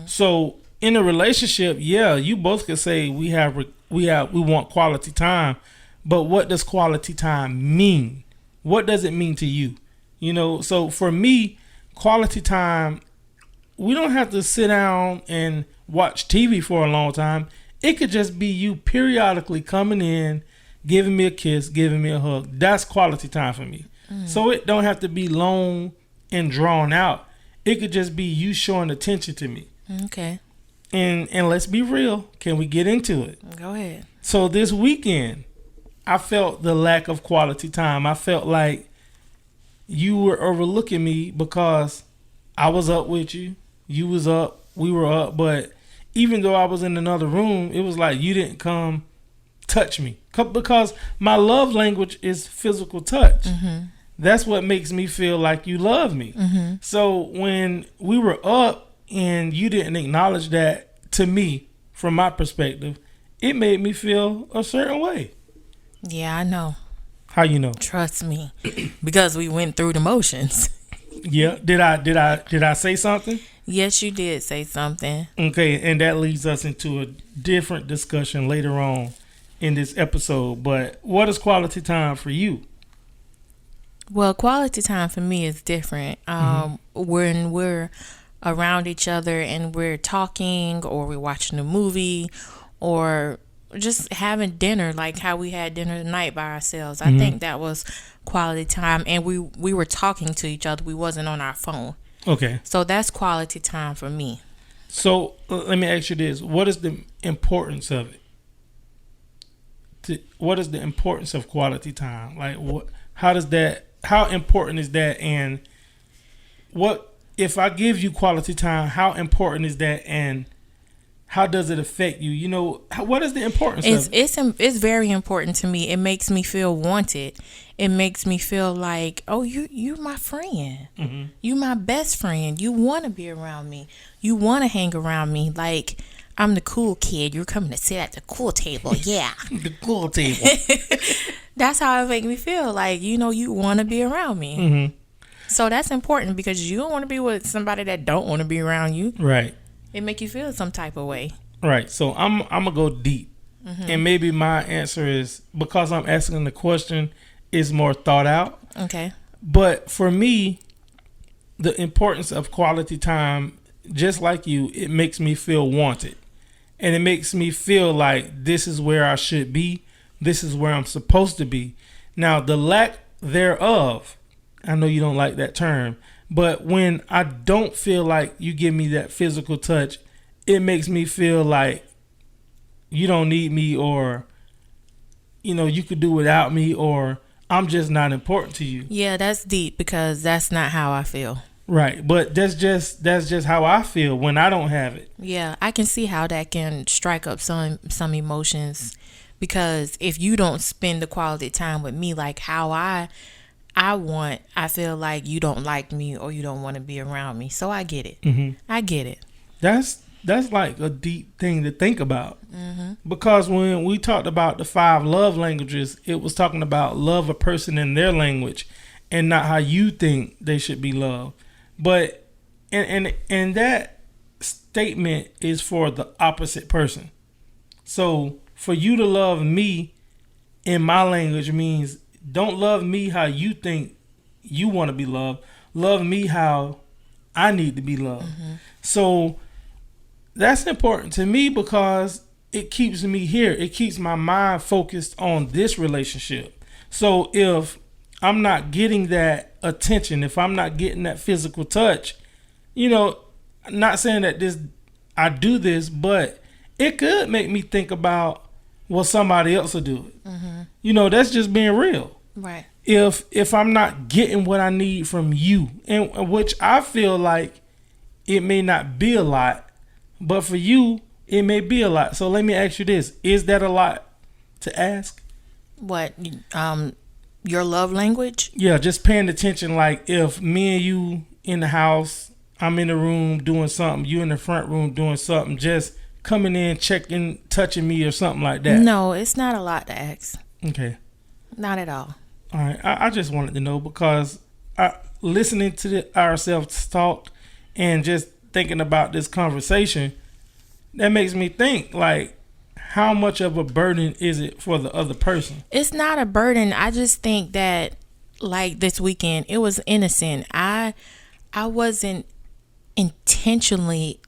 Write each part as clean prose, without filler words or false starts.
So in a relationship, yeah, you both could say we want quality time, but what does quality time mean? What does it mean to you? So for me, quality time, we don't have to sit down and watch TV for a long time. It could just be you periodically coming in, giving me a kiss, giving me a hug. That's quality time for me. So it don't have to be long and drawn out. It could just be you showing attention to me. Okay. And let's be real. Can we get into it? Go ahead. So this weekend, I felt the lack of quality time. I felt like you were overlooking me because I was up with you. You was up. We were up. But even though I was in another room, it was like you didn't come touch me. Because my love language is physical touch. Mm-hmm. That's what makes me feel like you love me. Mm-hmm. So when we were up and you didn't acknowledge that to me, from my perspective, it made me feel a certain way. Yeah, I know. How you know? Trust me, because we went through the motions. Yeah. Did I say something? Yes, you did say something. Okay, and that leads us into a different discussion later on in this episode. But what is quality time for you? Well, quality time for me is different. When we're around each other and we're talking, or we're watching a movie, or just having dinner, like how we had dinner tonight by ourselves. I think that was quality time, and we were talking to each other. We wasn't on our phone. Okay. So that's quality time for me. So let me ask you this: what is the importance of it? What is the importance of quality time? Like, what? How important is that? And what if I give you quality time? How important is that? And how does it affect you? What is the importance of it? It's very important to me. It makes me feel wanted. It makes me feel like, oh, you my friend. Mm-hmm. You my best friend. You want to be around me. You want to hang around me. Like, I'm the cool kid. You're coming to sit at the cool table. Yeah. The cool table. That's how it makes me feel. Like, you want to be around me. Mm-hmm. So that's important, because you don't want to be with somebody that don't want to be around you. Right. It make you feel some type of way. Right. So I'm gonna go deep, and maybe my answer is, because I'm asking the question, is more thought out. Okay. But for me, the importance of quality time, just like you, it makes me feel wanted, and it makes me feel like this is where I should be. This is where I'm supposed to be. Now, the lack thereof, I know you don't like that term, but when I don't feel like you give me that physical touch, it makes me feel like you don't need me, or, you could do without me, or I'm just not important to you. Yeah, that's deep, because that's not how I feel. Right. But that's just how I feel when I don't have it. Yeah, I can see how that can strike up some emotions, because if you don't spend the quality time with me like how I feel like you don't like me, or you don't want to be around me. So I get it. Mm-hmm. I get it. That's like a deep thing to think about. Mm-hmm. Because when we talked about the 5 love languages, it was talking about love a person in their language, and not how you think they should be loved. But and that statement is for the opposite person. So for you to love me in my language means, don't love me how you think you want to be loved. Love me how I need to be loved. Mm-hmm. So that's important to me, because it keeps me here. It keeps my mind focused on this relationship. So if I'm not getting that attention, if I'm not getting that physical touch, not saying that I do this, but it could make me think about, well, somebody else will do it. Mm-hmm. That's just being real. Right. If I'm not getting what I need from you, and which I feel like it may not be a lot, but for you, it may be a lot. So let me ask you this. Is that a lot to ask? What? Your love language? Yeah, just paying attention. Like, if me and you in the house, I'm in the room doing something, you in the front room doing something, just coming in, checking, touching me or something like that. No, it's not a lot to ask. Okay. Not at all. All right. I just wanted to know, because listening to ourselves talk and just thinking about this conversation, that makes me think, like, how much of a burden is it for the other person? It's not a burden. I just think that, like, this weekend, it was innocent. I wasn't intentionally,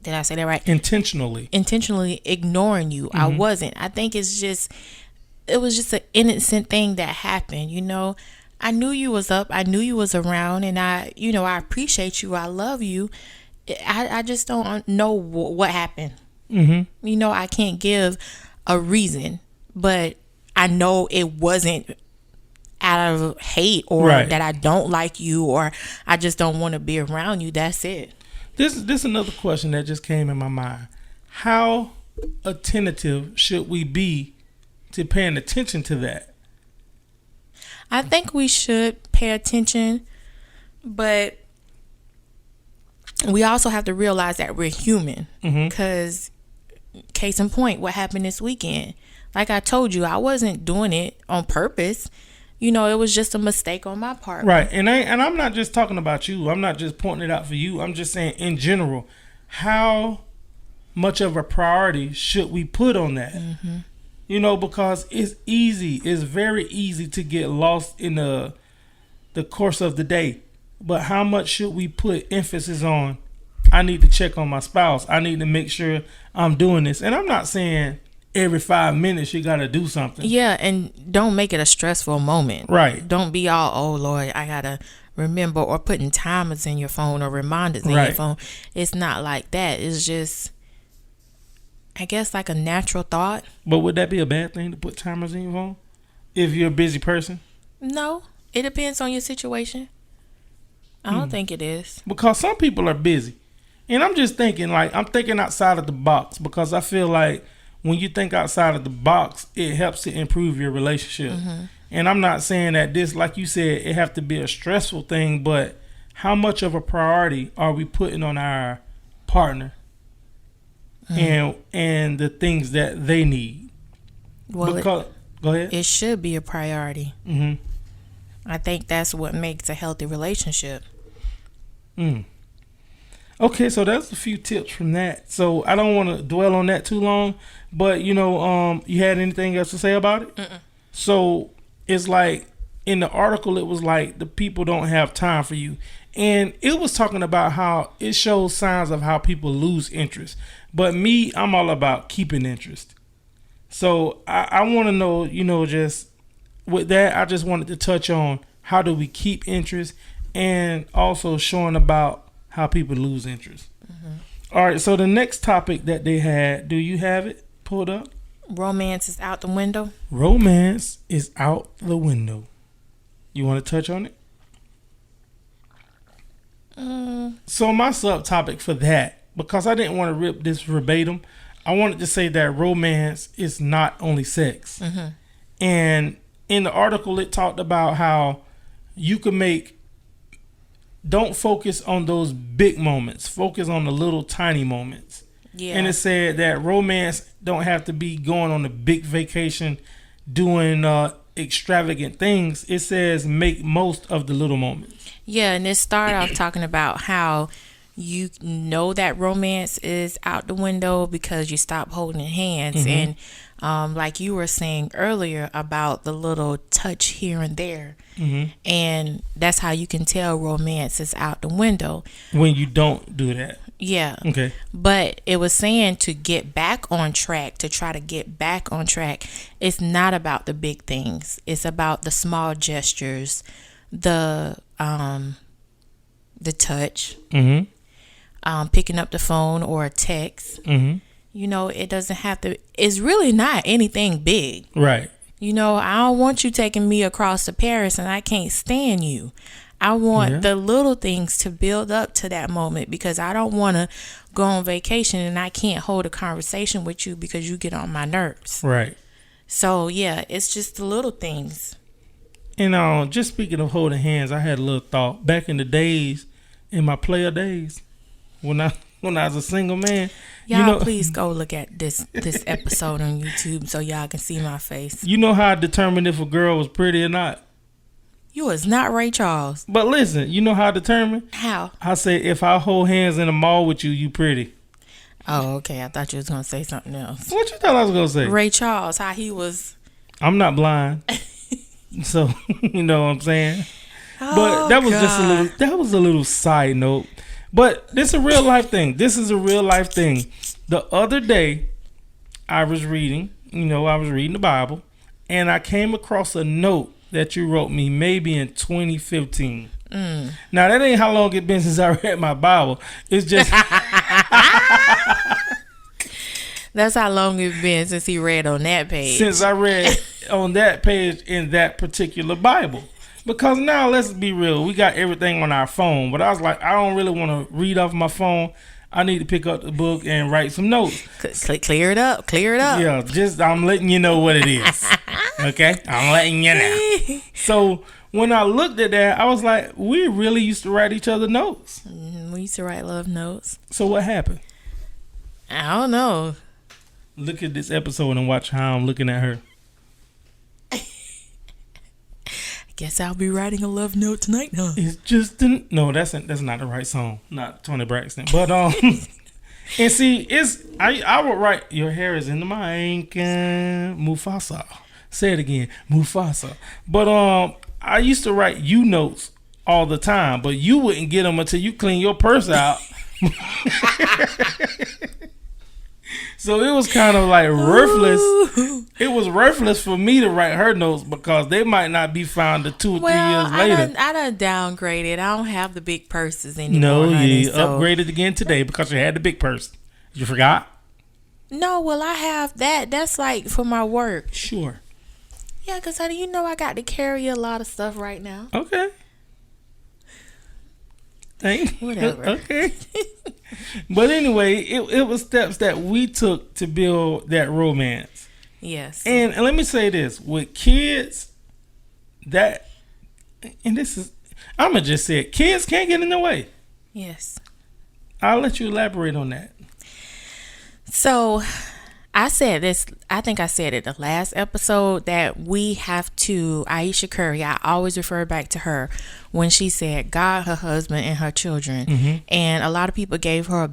did I say that right? Intentionally ignoring you. I wasn't. I think it was just an innocent thing that happened. You know, I knew you was up. I knew you was around, and I appreciate you. I love you. I just don't know what happened. You know, I can't give a reason, but I know it wasn't out of hate or that I don't like you or I just don't want to be around you. That's it. This is another question that just came in my mind. How attentive should we be to paying attention to that? I think we should pay attention, but we also have to realize that we're human. Because case in point, what happened this weekend? Like I told you, I wasn't doing it on purpose. You know, it was just a mistake on my part. Right. And I'm not just talking about you. I'm not just pointing it out for you. I'm just saying in general, how much of a priority should we put on that? You know, because it's very easy to get lost in the course of the day. But how much should we put emphasis on, I need to check on my spouse. I need to make sure I'm doing this. And I'm not saying every 5 minutes you got to do something. Yeah, and don't make it a stressful moment. Right. Don't be all, oh, Lord, I got to remember, or putting timers in your phone or reminders in your phone. It's not like that. It's just, I guess, like a natural thought. But would that be a bad thing to put timers in your phone if you're a busy person? No, it depends on your situation. I don't think it is. Because some people are busy. And I'm just thinking, like, I'm thinking outside of the box, because I feel like when you think outside of the box, it helps to improve your relationship. And I'm not saying that this, like you said, it have to be a stressful thing, but how much of a priority are we putting on our partner and the things that they need? Well, go ahead. It should be a priority. I think that's what makes a healthy relationship. Okay, so that's a few tips from that. So I don't want to dwell on that too long, but you had anything else to say about it? So it's like in the article, it was like the people don't have time for you, and it was talking about how it shows signs of how people lose interest. But me, I'm all about keeping interest. So I want to know, just with that, I just wanted to touch on how do we keep interest, and also showing about how people lose interest. All right, so the next topic that they had, do you have it pulled up? Romance is out the window. Romance is out the window. You want to touch on it? So my subtopic for that, because I didn't want to rip this verbatim, I wanted to say that romance is not only sex. And in the article, it talked about how you can don't focus on those big moments. Focus on the little tiny moments. Yeah. And it said that romance don't have to be going on a big vacation, doing extravagant things. It says make most of the little moments. Yeah, and it started off talking about how you know that romance is out the window because you stop holding hands. And like you were saying earlier about the little touch here and there. And that's how you can tell romance is out the window. When you don't do that. Yeah. Okay. But it was saying to get back on track, to try to get back on track. It's not about the big things. It's about the small gestures, the touch, picking up the phone or a text. You know, it doesn't have to, it's really not anything big. Right. You know, I don't want you taking me across to Paris and I can't stand you. I want the little things to build up to that moment, because I don't want to go on vacation and I can't hold a conversation with you because you get on my nerves. Right. So, yeah, it's just the little things. And just speaking of holding hands, I had a little thought. Back in the days, in my player days, when I was a single man. Y'all, please go look at this episode on YouTube so y'all can see my face. You know how I determined if a girl was pretty or not? You was not Ray Charles. But listen, you know how I determine? How? I say, if I hold hands in the mall with you, you pretty. Oh, okay. I thought you was going to say something else. What you thought I was going to say? Ray Charles, how he was. I'm not blind. So, you know what I'm saying? But that was just a little side note. But this is a real life thing. This is a real life thing. The other day, I was reading the Bible, and I came across a note that you wrote me maybe in 2015. Now, that ain't how long it been since I read my Bible. It's just... That's how long it's been since he read on that page. Since I read on that page in that particular Bible. Because now, let's be real, we got everything on our phone. But I was like, I don't really want to read off my phone. I need to pick up the book and write some notes. Clear it up. Yeah, I'm letting you know what it is. Okay? I'm letting you know. So when I looked at that, I was like, we really used to write each other notes. We used to write love notes. So what happened? I don't know. Look at this episode and watch how I'm looking at her. Guess I'll be writing a love note tonight, huh? It's just no, that's not the right song. Not Toni Braxton. But and see, I would write, your hair is in the mic, Mufasa. Say it again, Mufasa. But I used to write you notes all the time, but you wouldn't get them until you clean your purse out. So it was kind of like worthless. It was worthless for me to write her notes because they might not be found 2 or 3 years later. I done downgraded. I don't have the big purses anymore. No, honey, you upgraded again today because you had the big purse. You forgot? No, well, I have that. That's like for my work. Sure. Yeah, because, honey, you know I got to carry a lot of stuff right now. Okay. Whatever. Okay. But anyway, it was steps that we took to build that romance. Yes. And let me say this, with kids, I'm gonna just say it, kids can't get in the way. Yes. I'll let you elaborate on that. So I said this, I think I said it the last episode, that we have to, Aisha Curry, I always refer back to her when she said God, her husband, and her children. Mm-hmm. And a lot of people gave her a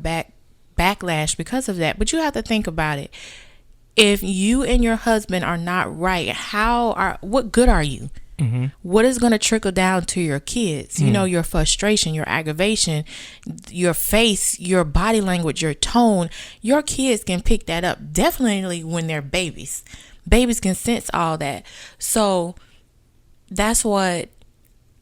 backlash because of that. But you have to think about it. If you and your husband are not right, what good are you? Mm-hmm. What is going to trickle down to your kids? You know, your frustration, your aggravation, your face, your body language, your tone. Your kids can pick that up, definitely when they're babies. Babies can sense all that. So that's what,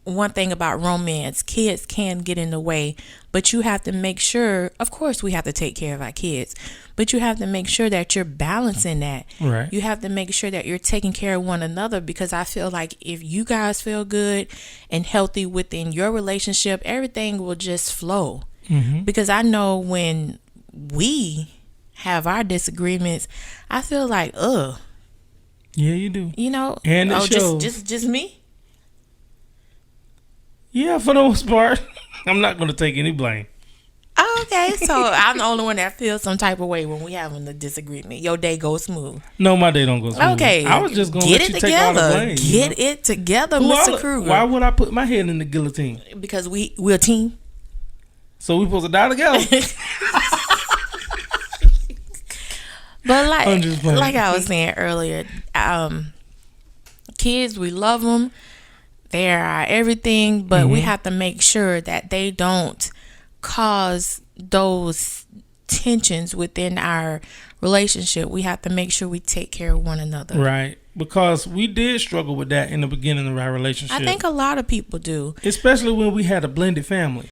one thing about romance, kids can get in the way, but you have to make sure, of course we have to take care of our kids, but you have to make sure that you're balancing that. Right. You have to make sure that you're taking care of one another, because I feel like if you guys feel good and healthy within your relationship, everything will just flow. Mm-hmm. Because I know when we have our disagreements, I feel like, ugh. Yeah, you do. You know, and it shows. Just me? Yeah, for the most part. I'm not going to take any blame. Oh, okay, so I'm the only one that feels some type of way when we having a disagreement. Your day goes smooth. No, my day don't go smooth. Okay. I was just going to let you take all the blame. Get it together, Mr. Kruger. Why would I put my head in the guillotine? Because we're a team. So we supposed to die together. But like I was saying earlier, kids, we love them. They're our everything, but we have to make sure that they don't cause those tensions within our relationship. We have to make sure we take care of one another. Right. Because we did struggle with that in the beginning of our relationship. I think a lot of people do. Especially when we had a blended family.